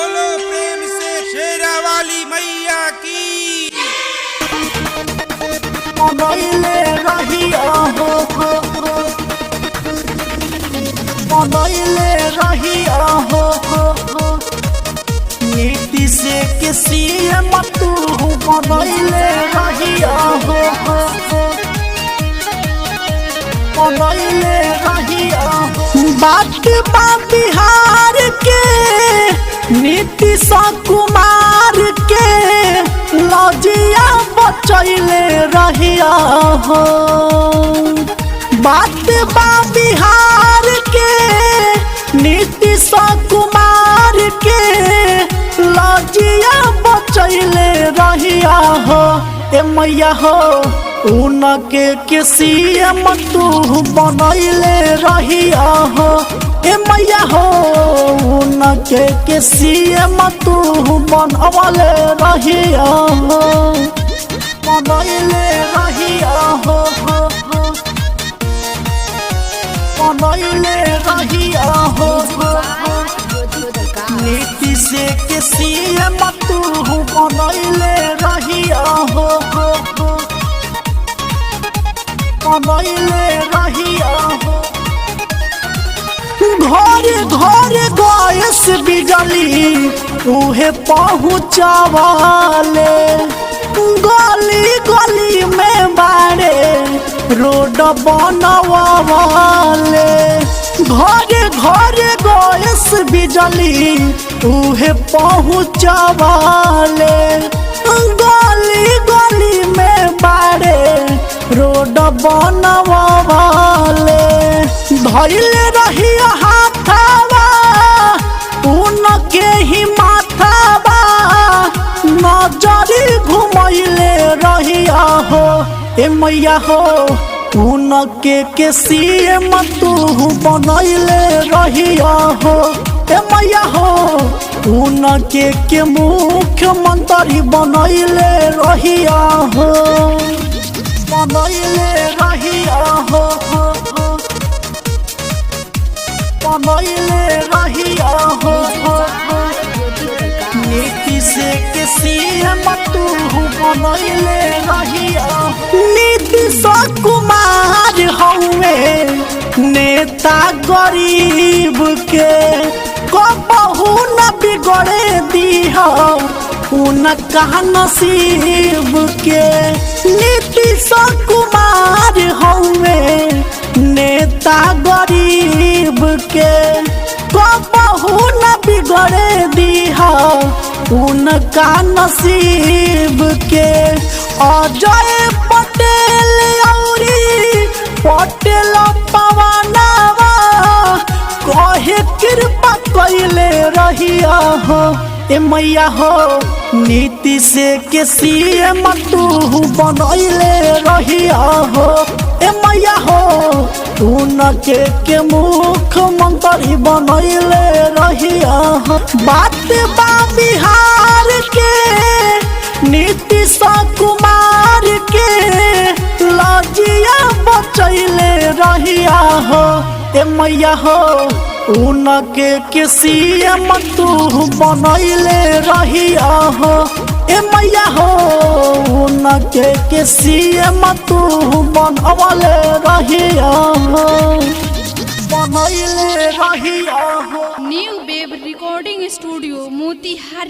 बोलो प्रेम से शेरा वाली मैया की। मनैले रहिया हो, मनैले रहिया हो, नीति से किसी मत मनैले रहिया हो, मनैले रहिया हो। बात बा बिहार के नीतीश कुमार के लजिया बचैले रहिया हो। बात बा बिहार के नीतीश कुमार के लजिया बचैले रहिया हो। ए मैया हो उनके किसी तू बनैले रहिया हो। ए मैया हो उनके किसी तू बनवले रहिया हो, बनैले रहिया हो, बनैले रहिया हो। नीति से किसी तू बनैले रहिया हो, बनैले रहिया हो। घर घर गैस बिजली उहे पहुँचावाले, गली गली में बाड़े रोड बनवाले। घर घर गैस बिजली उहे पहुँचावाले, गली गली में बाड़े रोड बनवाले। धैले रहिया हाथावा उनके ही माथावा, नजरी घुमैले रहिया हो। ए मैया हो उनके किसी तू बनैले रहिया हो। ए मैया हो उनके के मुख्यमंत्री बनैले रहिया हो, बनैले रहिया हो, बनैले रहिया हो। नीति से किसी तू बनैले रहिया। नीतीश कुमार हउए नेता गरीब के, कबहू न बिगड़े दिहा उनका नसीब के। नीतीश कुमार हउए नेता गरीब के, कबहू न बिगड़े दिहा उनका नसीब के। अजय पटेल औरी पटेल पवनवा कहे कृपा कैले रहिया हो। ए मैया हो नीति से किसी तू बनैले रहिया हो। ए मैया हो उनके के मुख्यमंत्री बनैले रहिया हो। बात बा बिहार के नीतीश कुमार के लजिया बचैले रहिया हो। ए मैया हो उनके किसी तू बनैले रहिया हो। ए मैया हो उनके किसी तू बनवले रहिया हो, बनैले रहिया हो। New web recording studio Motihari.